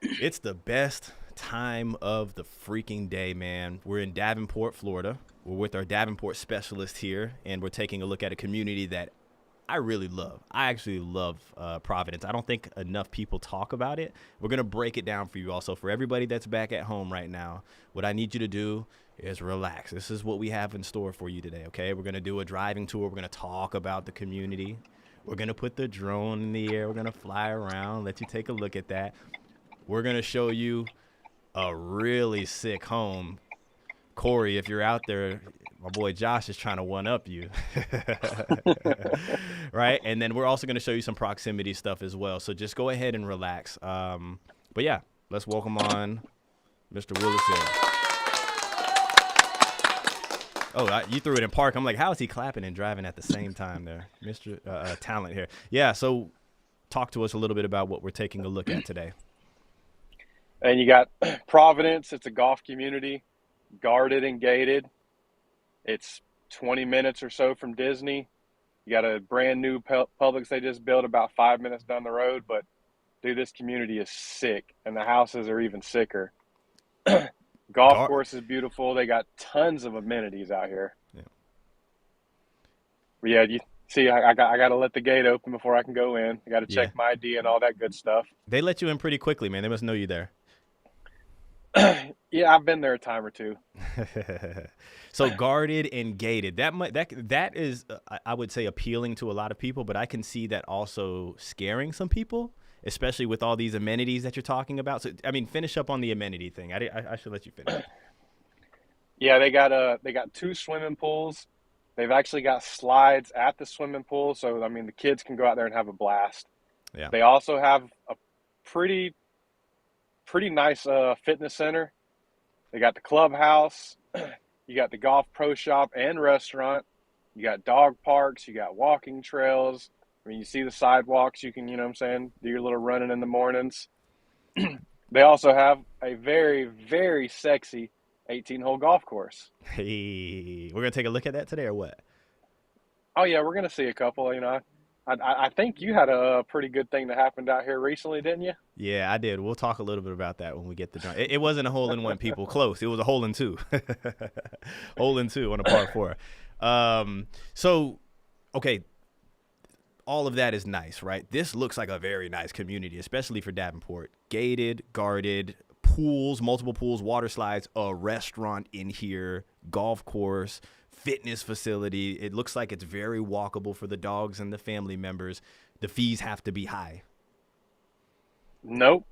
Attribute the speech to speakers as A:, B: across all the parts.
A: It's the best time of the freaking day, man. We're in Davenport, Florida. We're with our Davenport specialist here, and we're taking a look at a community that I really love. I actually love Providence. I don't think enough people talk about it. We're going to break it down for you also. For everybody that's back at home right now, what I need you to do is relax. This is what we have in store for you today, okay? We're going to do a driving tour. We're going to talk about the community. We're going to put the drone in the air. We're going to fly around, let you take a look at that. We're going to show you a really sick home. Corey, if you're out there, my boy Josh is trying to one up you. Right? And then we're also going to show you some proximity stuff as well. So just go ahead and relax. But yeah, let's welcome on Mr. Willis here. Oh, you threw it in park. I'm like, how is he clapping and driving at the same time there? Mr. Talent here. Yeah, so talk to us a little bit about what we're taking a look at today.
B: And you got Providence. It's a golf community, guarded and gated. It's 20 minutes or so from Disney. You got a brand new Publix they just built about 5 minutes down the road. But, dude, this community is sick, and the houses are even sicker. Golf course is beautiful. They got tons of amenities out here.
A: Yeah.
B: But yeah, you see, I got to let the gate open before I can go in. I got to check my ID and all that good stuff.
A: They let you in pretty quickly, man. They must know you there.
B: Yeah, I've been there a time or two.
A: So guarded and gated. That is, I would say, appealing to a lot of people, but I can see that also scaring some people, especially with all these amenities that you're talking about. So, I mean, finish up on the amenity thing. I should let you finish.
B: Yeah, they got two swimming pools. They've actually got slides at the swimming pool, so I mean the kids can go out there and have a blast.
A: Yeah.
B: They also have a pretty nice fitness center. They got the clubhouse. You got the golf pro shop and restaurant. You got dog parks. You got walking trails. I mean, you see the sidewalks. You can, you know what I'm saying, do your little running in the mornings. They also have a very, very sexy 18-hole golf course.
A: Hey, we're going to take a look at that today or what?
B: Oh, yeah, we're going to see a couple. You know, I think you had a pretty good thing that happened out here recently, didn't you?
A: Yeah, I did. We'll talk a little bit about that when we get the drum. It wasn't a hole in one, people. Close. It was a hole in two. Hole in two on a par four. So, okay, all of that is nice, right? This looks like a very nice community, especially for Davenport. Gated, guarded, pools, multiple pools, water slides, a restaurant in here, golf course, fitness facility. It looks like it's very walkable for the dogs and the family members. The fees have to be high.
B: Nope.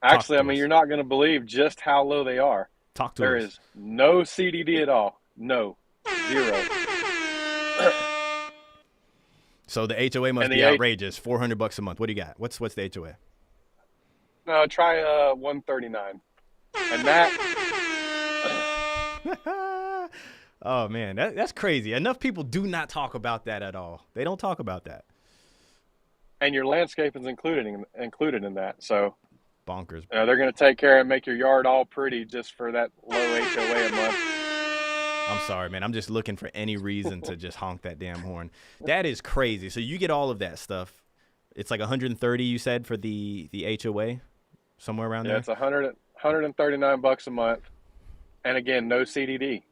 B: Actually, I mean, you're not going to believe just how low they are.
A: Talk to us.
B: There is no CDD at all. No. Zero.
A: So the HOA must be outrageous. $400 a month. What do you got? What's the HOA?
B: No, try 139. And that
A: oh man, that's crazy. Enough people do not talk about that at all. They don't talk about that.
B: And your landscape is included in that. So
A: bonkers.
B: They're going to take care and make your yard all pretty just for that low HOA a month.
A: I'm sorry, man. I'm just looking for any reason to just honk that damn horn. That is crazy. So you get all of that stuff. It's like 130 you said for the HOA, somewhere around there.
B: Yeah, it's $139 a month, and again, no CDD.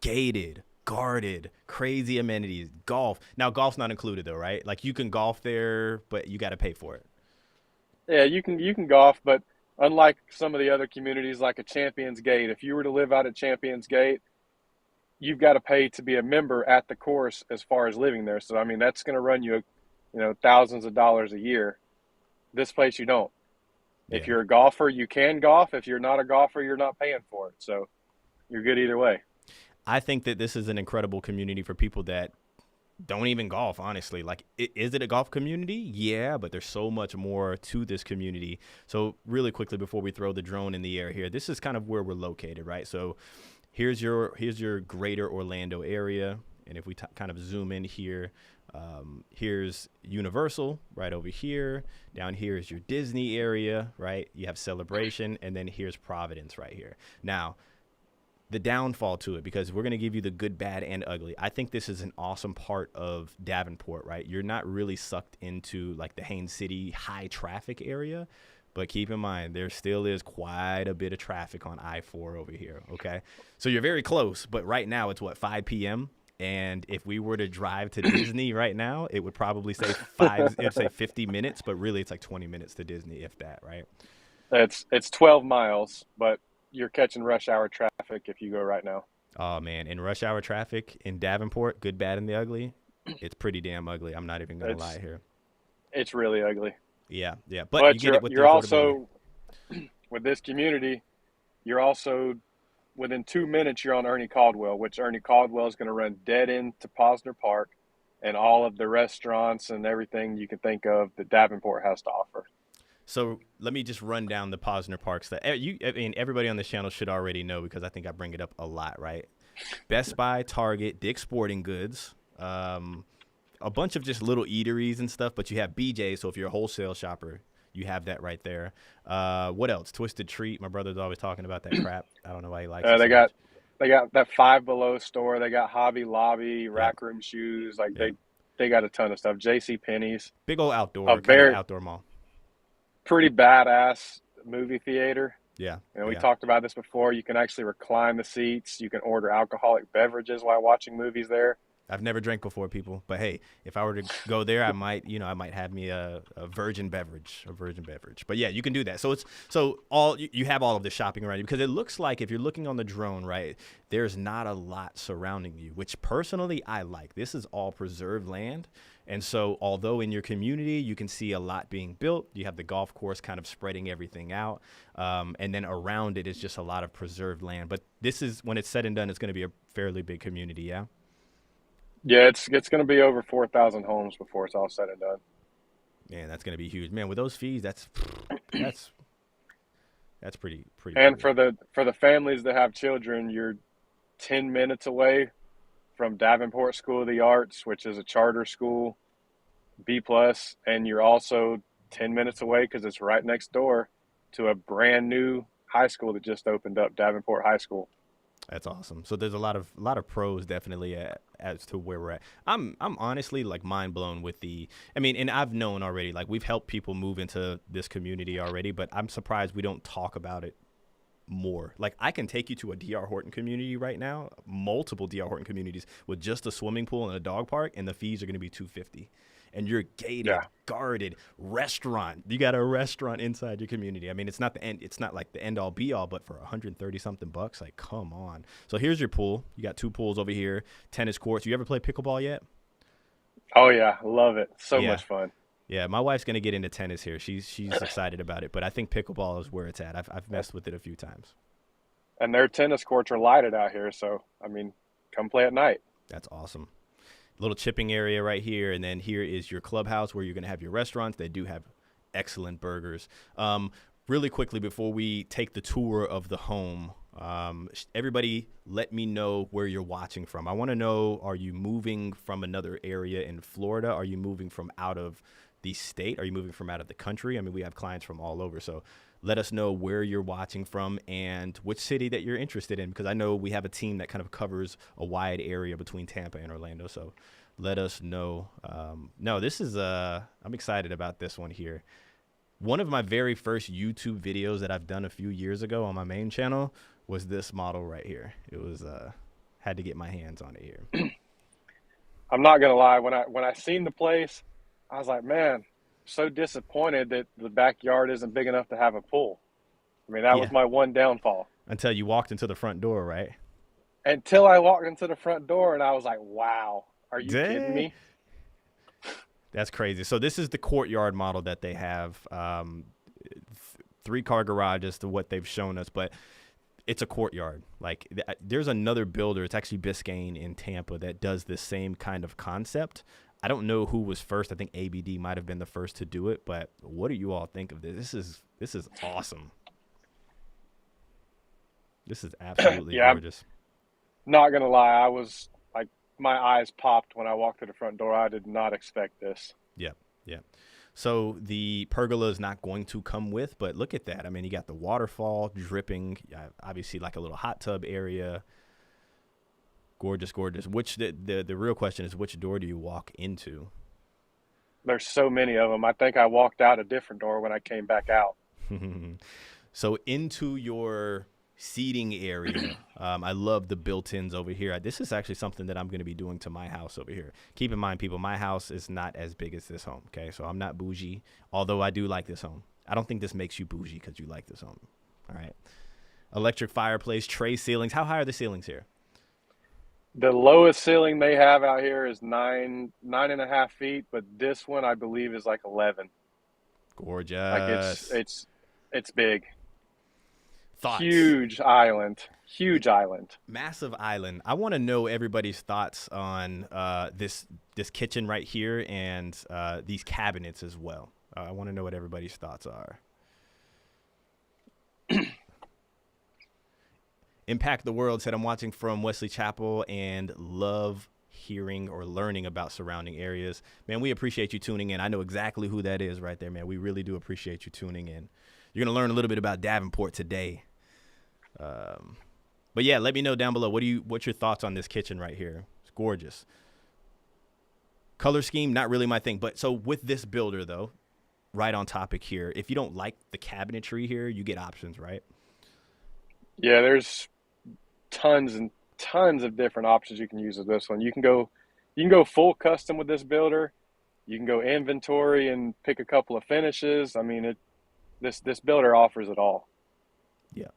A: Gated, guarded, crazy amenities, golf. Now golf's not included though, right? Like you can golf there, but you got to pay for it.
B: Yeah, you can golf, but unlike some of the other communities, like a Champions Gate, if you were to live out at Champions Gate, you've got to pay to be a member at the course as far as living there. So I mean, that's going to run you, thousands of dollars a year. This place you don't. Yeah. If you're a golfer, you can golf. If you're not a golfer, you're not paying for it. So you're good either way.
A: I think that this is an incredible community for people that don't even golf, honestly. Like, is it a golf community? Yeah, but there's so much more to this community. So really quickly before we throw the drone in the air here, this is kind of where we're located, right? So here's your greater Orlando area. And if we kind of zoom in here, here's Universal right over here. Down here is your Disney area, right? You have Celebration, and then here's Providence right here. Now, the downfall to it, because we're going to give you the good, bad, and ugly. I think this is an awesome part of Davenport, right? You're not really sucked into like the Haines City high traffic area, But keep in mind, there still is quite a bit of traffic on I-4 over here, okay? So you're very close, but right now it's, what, 5 p.m.? And if we were to drive to Disney right now, it would probably say it'd say 50 minutes, but really it's like 20 minutes to Disney, if that, right?
B: It's 12 miles, but you're catching rush hour traffic if you go right now.
A: Oh, man, in rush hour traffic in Davenport, good, bad, and the ugly, it's pretty damn ugly. I'm not even going to lie
B: It's
A: here.
B: it's really ugly.
A: Yeah, yeah, but you
B: But
A: get it with the
B: you're
A: affordability.
B: also with this community, you're also within 2 minutes you're on Ernie Caldwell, which Ernie Caldwell is going to run dead into Posner Park and all of the restaurants and everything you can think of that Davenport has to offer.
A: So let me just run down the Posner Parks that I mean, everybody on this channel should already know because I think I bring it up a lot, right? Best Buy, Target, Dick's Sporting Goods, a bunch of just little eateries and stuff, but you have BJ's, so if you're a wholesale shopper, you have that right there. What else? Twisted Treat. My brother's always talking about that crap. I don't know why he likes it
B: They
A: so
B: got
A: much.
B: they got that Five Below store. They got Hobby Lobby,
A: Yep,
B: Rack Room Shoes. Like
A: yep.
B: they got a ton of stuff. J.C. Penney's,
A: Big old
B: a
A: outdoor, kind of
B: very
A: outdoor mall.
B: pretty badass movie theater.
A: Yeah,
B: We
A: yeah.
B: talked about this before. You can actually recline the seats. You can order alcoholic beverages while watching movies there.
A: I've never drank before, people, but hey, if I were to go there, I might have me a virgin beverage, But yeah, you can do that. So you have all of the shopping around you because it looks like if you're looking on the drone, right, there's not a lot surrounding you, which personally I like. This is all preserved land. And so although in your community you can see a lot being built, you have the golf course kind of spreading everything out. And then around it is just a lot of preserved land. But this is, when it's said and done, it's going to be a fairly big community, yeah?
B: Yeah, it's going to be over 4,000 homes before it's all said and done.
A: Man, that's going to be huge. Man, with those fees, that's pretty
B: And
A: cool.
B: for the families that have children, you're 10 minutes away from Davenport School of the Arts, which is a charter school, B plus, and you're also 10 minutes away because it's right next door to a brand new high school that just opened up, Davenport High School.
A: That's awesome. So there's a lot of pros definitely as to where we're at. I'm honestly like mind blown with the. I mean, and I've known already. Like we've helped people move into this community already, but I'm surprised we don't talk about it more. Like I can take you to a DR Horton community right now, multiple DR Horton communities with just a swimming pool and a dog park, and the fees are going to be $250. And you're
B: Yeah.
A: gated, guarded, restaurant. You got a restaurant inside your community. I mean, it's not the end. It's not like the end all be all, but for 130 something bucks, like come on. So here's your pool. You got two pools over here, tennis courts. You ever play pickleball yet?
B: Oh yeah, love it. So
A: Yeah.
B: much fun.
A: Yeah, my wife's gonna get into tennis here. She's excited about it, but I think pickleball is where it's at. I've messed with it a few times.
B: And their tennis courts are lighted out here, so I mean, come play at night.
A: That's awesome. Little chipping area right here, and then here is your clubhouse where you're gonna have your restaurants. They do have excellent burgers. Really quickly before we take the tour of the home, everybody let me know where you're watching from. I want to know: are you moving from another area in Florida? Are you moving from out of the state? Are you moving from out of the country? I mean, we have clients from all over, so let us know where you're watching from and which city that you're interested in, because I know we have a team that kind of covers a wide area between Tampa and Orlando. So let us know. No, this is I'm excited about this one here. One of my very first YouTube videos that I've done a few years ago on my main channel was this model right here. It was had to get my hands on it here.
B: I'm not gonna lie, when I seen the place, I was like, man, so disappointed that the backyard isn't big enough to have a pool. I mean, that was
A: Yeah,
B: my one downfall.
A: until you walked into the front door, right?
B: Until I walked into the front door and I was like, wow, are you kidding
A: Dang.
B: me?
A: That's crazy. So this is the courtyard model that they have. 3-car garages to what they've shown us, but it's a courtyard. Like there's another builder. It's actually Biscayne in Tampa that does this same kind of concept. I don't know who was first. I think ABD might have been the first to do it. But what do you all think of this? This is awesome. This is absolutely
B: Yeah, I'm
A: gorgeous.
B: not gonna lie, I was like, my eyes popped when I walked to the front door. I did not expect this.
A: Yep, yep. So the pergola is not going to come with, but look at that. I mean, you got the waterfall dripping, obviously like a little hot tub area. Gorgeous, gorgeous. Which the real question is, which door do you walk into?
B: There's so many of them. I think I walked out a different door when I came back out.
A: So into your seating area, I love the built-ins over here. This is actually something that I'm going to be doing to my house over here. Keep in mind, people, my house is not as big as this home. Okay, so I'm not bougie, although I do like this home. I don't think this makes you bougie because you like this home. All right. Electric fireplace, tray ceilings. How high are the ceilings here?
B: The lowest ceiling they have out here is 9.5 feet, but this one I believe is like 11. Like
A: Gorgeous.
B: it's big.
A: Thoughts?
B: Huge island.
A: Massive island. I want to know everybody's thoughts on this kitchen right here and these cabinets as well. I want to know what everybody's thoughts are. Impact the World said, I'm watching from Wesley Chapel and love hearing or learning about surrounding areas. Man, we appreciate you tuning in. I know exactly who that is right there, man. We really do appreciate you tuning in. You're going to learn a little bit about Davenport today. But yeah, let me know down below. What's your thoughts on this kitchen right here? It's gorgeous. Color scheme, not really my thing. But so with this builder though, right on topic here, if you don't like the cabinetry here, you get options, right?
B: Yeah, there's tons and tons of different options you can use with this one. You can go full custom with this builder. You can go inventory and pick a couple of finishes. I mean, this builder offers it all.
A: Yeah.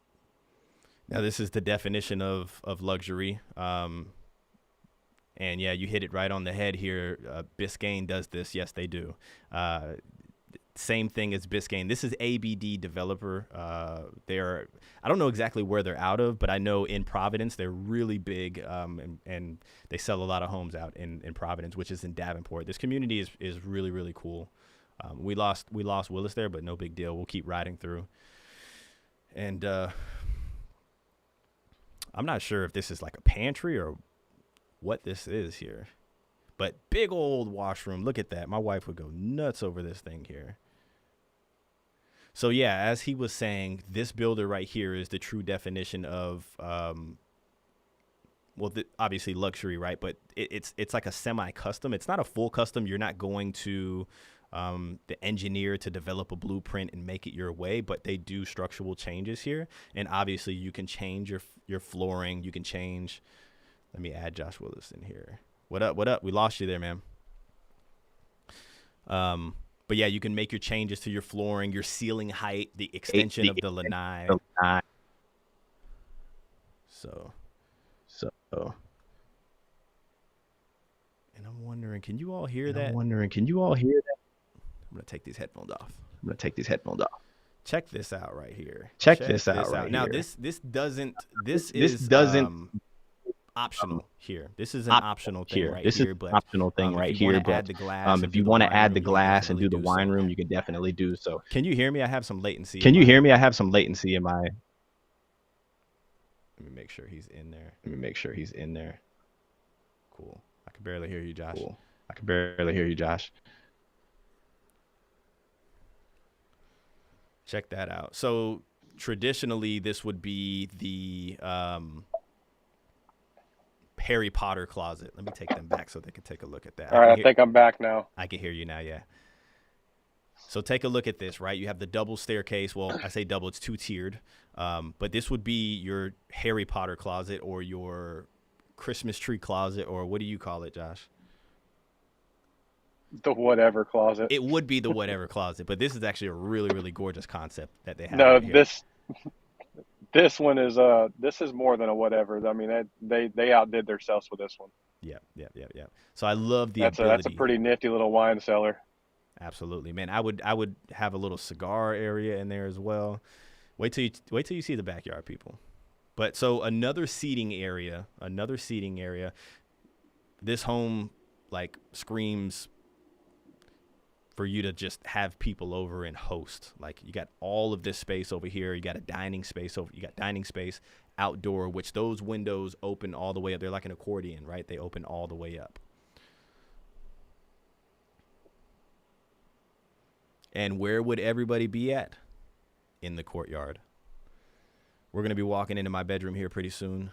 A: Now this is the definition of luxury. And yeah, you hit it right on the head here. Biscayne does this. Yes, they do. Same thing as Biscayne. This is ABD Developer. I don't know exactly where they're out of, but I know in Providence they're really big, and they sell a lot of homes out in Providence, which is in Davenport. This community is really, really cool. We lost Willis there, but no big deal. We'll keep riding through. And I'm not sure if this is like a pantry or what this is here, but big old washroom. Look at that. My wife would go nuts over this thing here. So yeah, as he was saying, this builder right here is the true definition of, obviously luxury, right? But it's like a semi-custom. It's not a full custom. You're not going to the engineer to develop a blueprint and make it your way, but they do structural changes here. And obviously you can change your flooring. You can change. Let me add Josh Willis in here. What up? We lost you there, man. But yeah, you can make your changes to your flooring, your ceiling height, the extension of the lanai. So, and I'm wondering, can you all hear that? I'm going to take these headphones off. Check this out right here. Now this is optional here. This is an optional thing right here. But if you want to add the glass and do the wine room, you can definitely do so. Can you hear me? I have some latency.
C: Can you hear me? I have some latency in my.
A: Let me make sure he's in there. Cool. I can barely hear you, Josh. Check that out. So traditionally, this would be the Harry Potter closet. Let me take them back so they can take a look at that.
B: All right, I think I'm back now.
A: I can hear you now, yeah. So take a look at this, right? You have the double staircase. Well, I say double, it's two-tiered. But this would be your Harry Potter closet or your Christmas tree closet, or what do you call it, Josh?
B: The whatever closet.
A: It would be the whatever closet, but this is actually a really, really gorgeous concept that they have.
B: No,
A: right here.
B: This one is this is more than a whatever. I mean, they outdid themselves with this one.
A: Yeah. So I love the ability.
B: That's a pretty nifty little wine cellar.
A: Absolutely, man. I would have a little cigar area in there as well. Wait till you see the backyard, people. But so another seating area. This home like screams for you to just have people over and host. Like you got all of this space over here. You got a dining space outdoor, which those windows open all the way up. They're like an accordion, right? They open all the way up. And where would everybody be at? In the courtyard. We're going to be walking into my bedroom here pretty soon.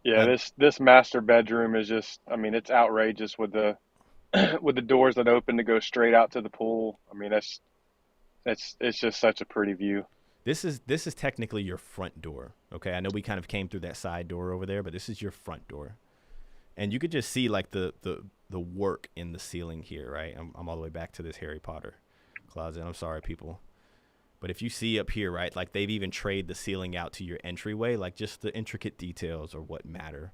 B: Yeah, this master bedroom is just, I mean, it's outrageous with the with the doors that open to go straight out to the pool. I mean, it's It's just such a pretty view.
A: This is technically your front door. Okay, I know we kind of came through that side door over there, but this is your front door, and you could just see like the work in the ceiling here, right? I'm all the way back to this Harry Potter closet. I'm sorry, people. But if you see up here, right, like they've even traded the ceiling out to your entryway, like just the intricate details are what matter.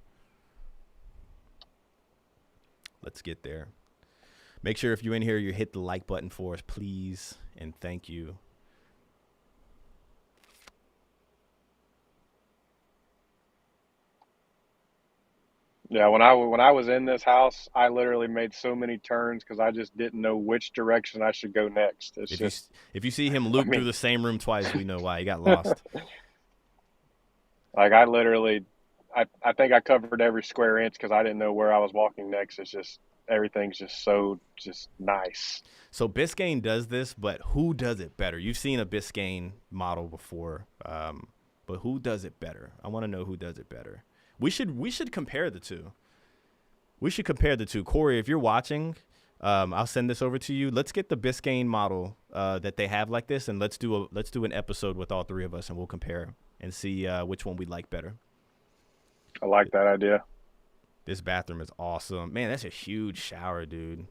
A: Let's get there. Make sure if you're in here, you hit the like button for us, please, and thank you.
B: Yeah, when I was in this house, I literally made so many turns because I just didn't know which direction I should go next. It's
A: If you
B: just,
A: if you see him
B: I
A: loop through
B: mean,
A: the same room twice, we know why he got lost.
B: like I literally, I think I covered every square inch because I didn't know where I was walking next. It's just everything's just so just nice.
A: So Biscayne does this, but who does it better? You've seen a Biscayne model before, but who does it better? I want to know who does it better. We should compare the two. We should compare the two. Corey, if you're watching, I'll send this over to you. Let's get the Biscayne model that they have like this, and let's do an episode with all three of us, and we'll compare and see which one we like better.
B: I like that idea.
A: This bathroom is awesome, man. That's a huge shower, dude.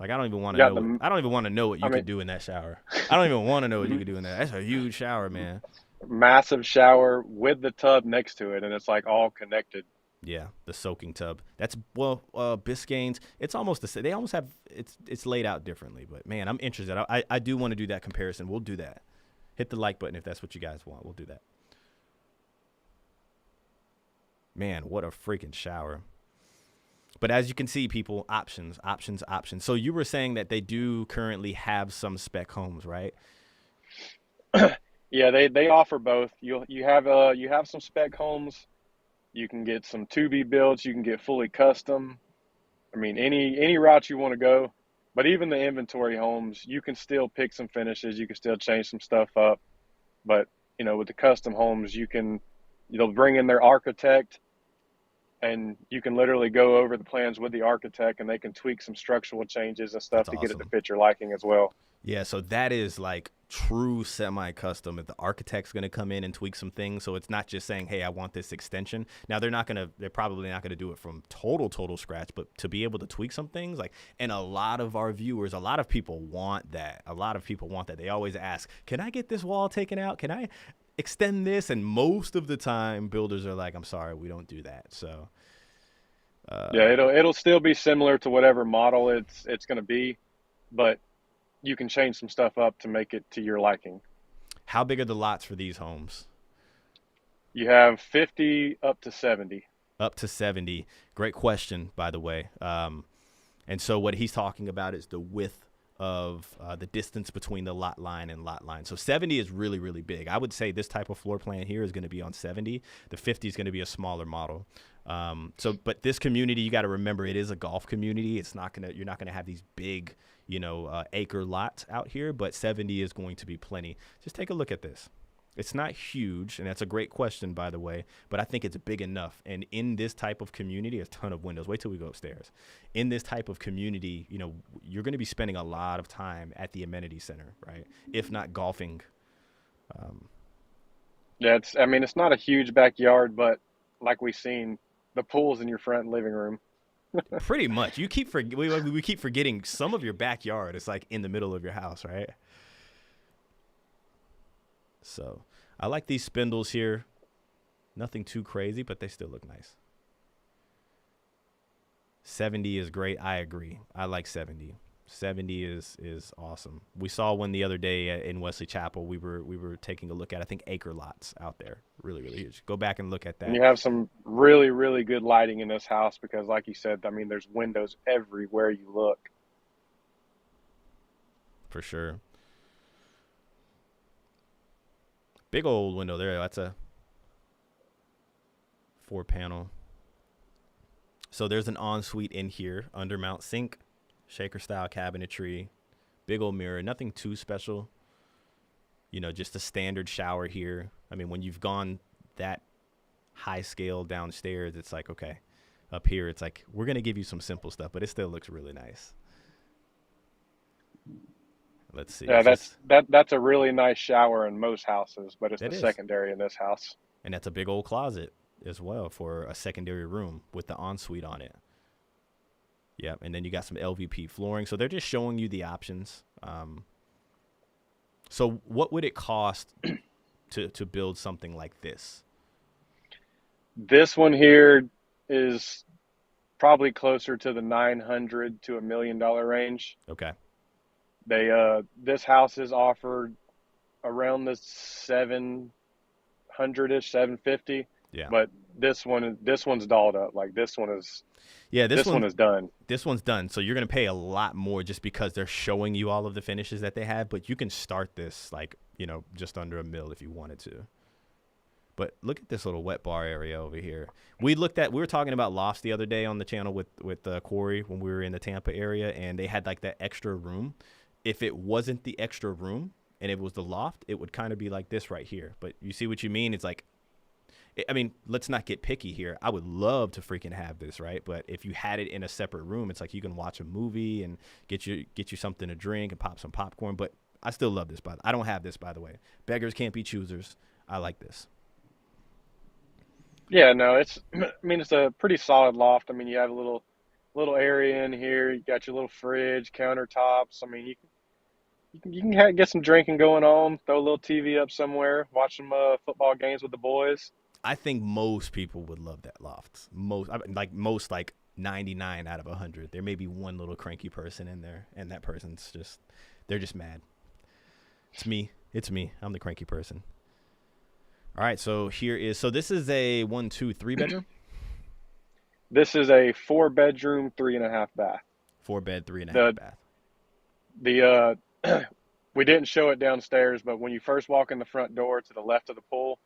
A: Like I don't even want
B: You
A: to
B: got
A: know.
B: the,
A: I don't even want to know what you
B: I
A: could
B: mean,
A: do in that shower. I don't even want to know what you could do in that. That's a huge shower, man.
B: massive shower with the tub next to it, and it's like all connected.
A: Yeah, the soaking tub. That's Biscayne's. It's almost the same. They almost have it's laid out differently, but man, I'm interested. I do want to do that comparison. We'll do that. Hit the like button if that's what you guys want. We'll do that. Man, what a freaking shower. But as you can see, people, options, options, options. So you were saying that they do currently have some spec homes, right?
B: Yeah, they offer both. You have some spec homes. You can get some to be builds. You can get fully custom. I mean, any route you want to go. But even the inventory homes, you can still pick some finishes. You can still change some stuff up. But with the custom homes, they'll bring in their architect, and you can literally go over the plans with the architect, and they can tweak some structural changes and
A: That's
B: stuff to get it to
A: awesome.
B: fit your liking as well.
A: Yeah, so that is like true semi-custom. If the architect's going to come in and tweak some things, so it's not just saying, "Hey, I want this extension." Now they're probably not gonna do it from total scratch, but to be able to tweak some things, like, and a lot of our viewers, a lot of people want that. A lot of people want that. They always ask, "Can I get this wall taken out? Can I extend this?" And most of the time, builders are like, "I'm sorry, we don't do that." So,
B: Yeah, it'll still be similar to whatever model it's going to be, but you can change some stuff up to make it to your liking.
A: how big are the lots for these homes?
B: You have 50 up to 70.
A: Up to 70. Great question, by the way. And so what he's talking about is the width of the distance between the lot line and lot line. So 70 is really, really big. I would say this type of floor plan here is going to be on 70. The 50 is going to be a smaller model. But this community, you got to remember, it is a golf community. You're not gonna have these big, acre lots out here. But 70 is going to be plenty. Just take a look at this. It's not huge, and that's a great question, by the way, but I think it's big enough. And in this type of community, a ton of windows. Wait till we go upstairs. In this type of community, you're going to be spending a lot of time at the amenity center, right? If not golfing.
B: Yeah, it's not a huge backyard, but like we've seen, the pool's in your front living room.
A: Pretty much. We keep forgetting some of your backyard is like in the middle of your house, right? So I like these spindles here. Nothing too crazy, but they still look nice. 70 is great. I agree. I like 70. 70 is awesome. We saw one the other day in Wesley Chapel. We were taking a look at, I think, acre lots out there. Really, really huge. Go back and look at
B: And
A: that.
B: you have some really, really good lighting in this house because, like you said, I mean, there's windows everywhere you look.
A: For sure. Big old window there. That's a 4-panel. So there's an ensuite in here, undermount sink, shaker style cabinetry, big old mirror, nothing too special. Just a standard shower here. I mean, when you've gone that high scale downstairs, it's like, okay, up here, it's like, we're going to give you some simple stuff, but it still looks really nice. Let's see.
B: Yeah,
A: Is this
B: that's a really nice shower in most houses, but it's the
A: that is,
B: secondary in this house.
A: and that's a big old closet as well for a secondary room with the ensuite on it. Yeah, and then you got some LVP flooring. So they're just showing you the options. So what would it cost to build something like this?
B: This one here is probably closer to the 900 to $1 million range.
A: Okay.
B: This house is offered around the 700-ish, 750,
A: Yeah.
B: but this one's dolled up. Like
A: Yeah,
B: this one is done.
A: this one's done. So you're going to pay a lot more just because they're showing you all of the finishes that they have, but you can start this like, just under $1 million if you wanted to. But look at this little wet bar area over here. We were talking about lofts the other day on the channel with Corey when we were in the Tampa area, and they had like that extra room. If it wasn't the extra room and it was the loft, it would kind of be like this right here. But you see what you mean? It's like, I mean, let's not get picky here. I would love to freaking have this, right? But if you had it in a separate room, it's like you can watch a movie and get you something to drink and pop some popcorn. But I still love this. I don't have this, by the way. Beggars can't be choosers. I like this.
B: Yeah, no, it's a pretty solid loft. I mean, you have a little area in here. You got your little fridge, countertops. I mean, you can get some drinking going on. Throw a little TV up somewhere. Watch some football games with the boys.
A: I think most people would love that loft. Most 99 out of 100. There may be one little cranky person in there, and that person's they're just mad. It's me. I'm the cranky person. All right, so this is a 1, 2, 3 bedroom?
B: This is a 4-bedroom, 3.5 bath.
A: 4-bed, 3.5 bath.
B: We didn't show it downstairs, but when you first walk in the front door to the left of the pool,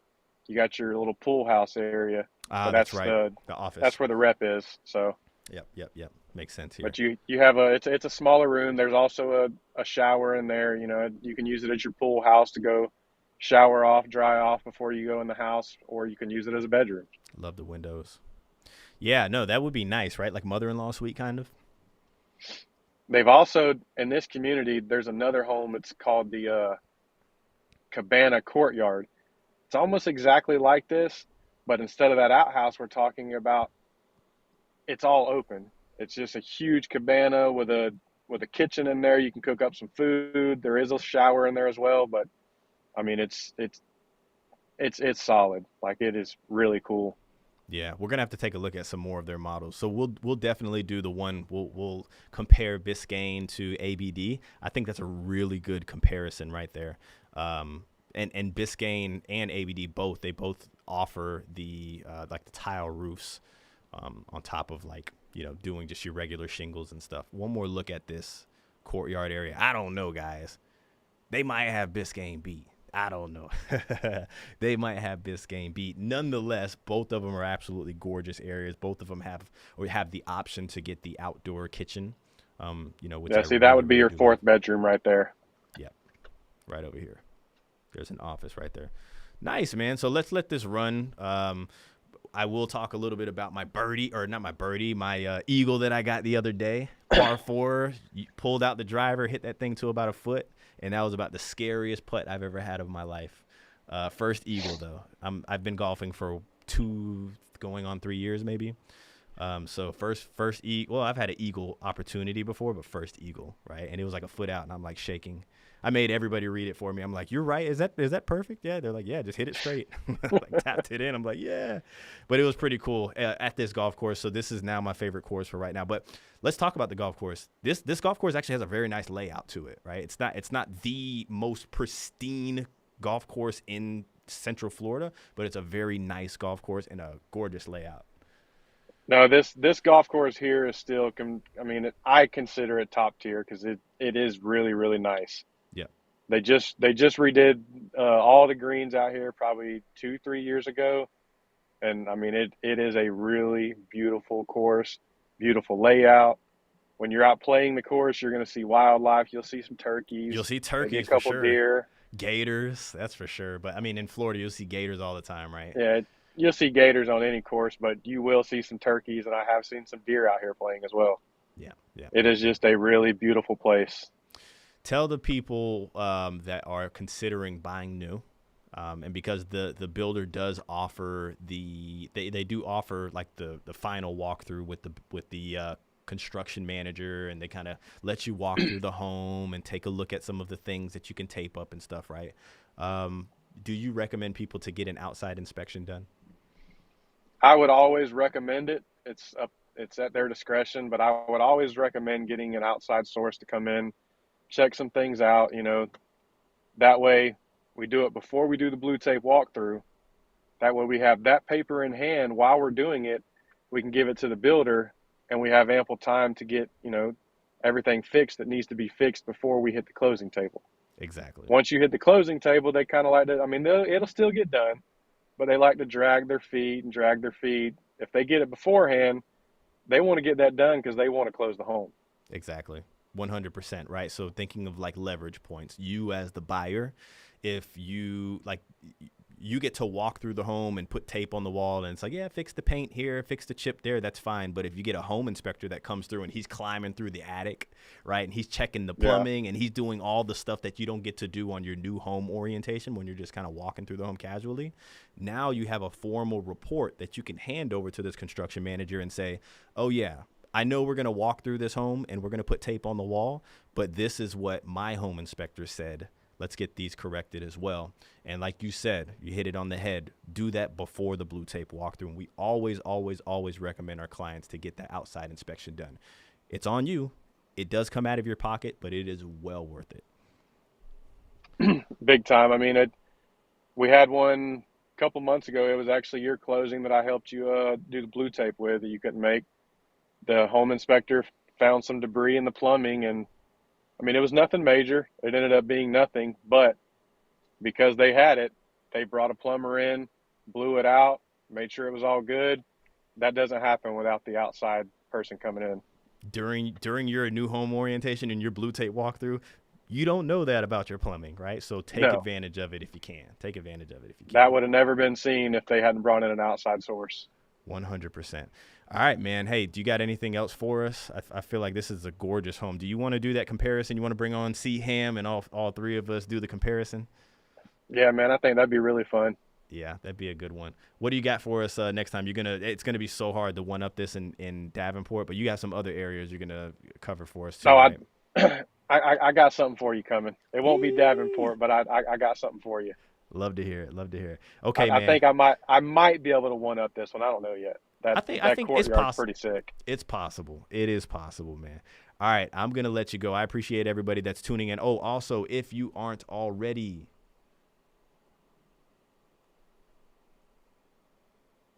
B: you got your little pool house area.
A: So that's right. The office.
B: That's where the rep is. So.
A: Yep. Makes sense here.
B: But you have it's a smaller room. There's also a shower in there. You can use it as your pool house to go shower off, dry off before you go in the house, or you can use it as a bedroom.
A: Love the windows. Yeah, no, that would be nice, right? Like mother-in-law suite kind of.
B: They've also, in this community, there's another home. It's called the Cabana Courtyard. It's almost exactly like this, but instead of that outhouse we're talking about, it's all open. It's just a huge cabana with a kitchen in there. You can cook up some food. There is a shower in there as well, but I mean, it's solid. Like, it is really cool.
A: Yeah, we're gonna have to take a look at some more of their models. So we'll definitely do the one. We'll compare Biscayne to ABD. I think that's a really good comparison right there. And Biscayne and ABD both offer the like the tile roofs on top of doing just your regular shingles and stuff. One more look at this courtyard area. I don't know, guys. They might have Biscayne beat. I don't know. They might have Biscayne beat. Nonetheless, both of them are absolutely gorgeous areas. Both of them have the option to get the outdoor kitchen. Which
B: that would be your fourth bedroom right there.
A: Yeah, right over here. There's an office right there. Nice, man. So let's let this run. I will talk a little bit about my eagle that I got the other day. Par 4, pulled out the driver, hit that thing to about a foot. And that was about the scariest putt I've ever had of my life. First eagle, though. I've been golfing for 2 going on 3 years, maybe. So first eagle. Well, I've had an eagle opportunity before, but first eagle, right? And it was like a foot out, and I'm like shaking. I made everybody read it for me. I'm like, "You're right. Is that perfect?" Yeah. They're like, "Yeah, just hit it straight." Like tapped it in. I'm like, "Yeah," but it was pretty cool at this golf course. So this is now my favorite course for right now. But let's talk about the golf course. This golf course actually has a very nice layout to it, right? It's not the most pristine golf course in Central Florida, but it's a very nice golf course and a gorgeous layout.
B: No, this golf course here is still. I consider it top tier because it is really, really nice.
A: Yeah.
B: They just redid all the greens out here probably 2-3 years ago, and I mean it is a really beautiful course, beautiful layout. When you're out playing the course, you're going to see wildlife. You'll see some turkeys.
A: You'll see turkeys,
B: maybe a couple
A: for sure.
B: Deer,
A: gators, that's for sure. But I mean, in Florida, you'll see gators all the time, right?
B: Yeah, you'll see gators on any course, but you will see some turkeys, and I have seen some deer out here playing as well.
A: Yeah.
B: It is just a really beautiful place.
A: Tell the people that are considering buying new, and because the builder does offer they do offer like the final walkthrough with the construction manager, and they kind of let you walk through the home and take a look at some of the things that you can tape up and stuff, right? Do you recommend people to get an outside inspection done?
B: I would always recommend it. It's at their discretion, but I would always recommend getting an outside source to come in, check some things out. That way we do it before we do the blue tape walkthrough. That way we have that paper in hand while we're doing it. We can give it to the builder, and we have ample time to get, everything fixed that needs to be fixed before we hit the closing table.
A: Exactly.
B: Once you hit the closing table, they kind of like to, it'll still get done, but they like to drag their feet. If they get it beforehand, they want to get that done because they want to close the home.
A: Exactly. 100%, right? So thinking of like leverage points, you as the buyer, if you get to walk through the home and put tape on the wall, and it's like, yeah, fix the paint here, fix the chip there, that's fine. But if you get a home inspector that comes through and he's climbing through the attic, right, and he's checking the plumbing, and he's doing all the stuff that you don't get to do on your new home orientation when you're just kind of walking through the home casually, now you have a formal report that you can hand over to this construction manager and say, oh yeah, I know we're going to walk through this home and we're going to put tape on the wall, but this is what my home inspector said. Let's get these corrected as well. And like you said, you hit it on the head. Do that before the blue tape walkthrough. And we always, always, always recommend our clients to get that outside inspection done. It's on you. It does come out of your pocket, but it is well worth it.
B: Big time. We had one a couple months ago. It was actually your closing that I helped you do the blue tape with that you couldn't make. The home inspector found some debris in the plumbing, and it was nothing major. It ended up being nothing, but because they had it, they brought a plumber in, blew it out, made sure it was all good. That doesn't happen without the outside person coming in.
A: During your new home orientation and your blue tape walkthrough, you don't know that about your plumbing, right? So take advantage of it if you can. Take advantage of it if you can.
B: That would have never been seen if they hadn't brought in an outside source.
A: 100%. All right, man. Hey, do you got anything else for us? I feel like this is a gorgeous home. Do you want to do that comparison? You want to bring on C-Ham and all three of us do the comparison?
B: Yeah, man, I think that'd be really fun.
A: Yeah, that'd be a good one. What do you got for us next time? It's gonna be so hard to one up this in Davenport, but you got some other areas you're gonna cover for us too.
B: No,
A: right?
B: I got something for you coming. It won't be Davenport, but I got something for you.
A: Love to hear it. Okay,
B: I
A: man.
B: think I might be able to one up this one. I don't know yet.
A: I think it's possible.
B: Pretty sick.
A: It's possible. It is possible, man. All right, I'm gonna let you go. I appreciate everybody that's tuning in. Oh, also, if you aren't already,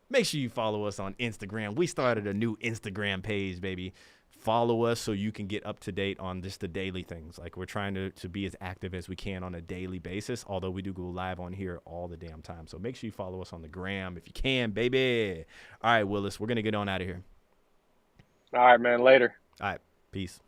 A: make sure you follow us on Instagram. We started a new Instagram page, baby. Follow us so you can get up to date on just the daily things. Like, we're trying to be as active as we can on a daily basis, although we do go live on here all the damn time. So make sure you follow us on the gram if you can, baby. All right, Willis, we're going to get on out of here.
B: All right, man. Later.
A: All right, peace.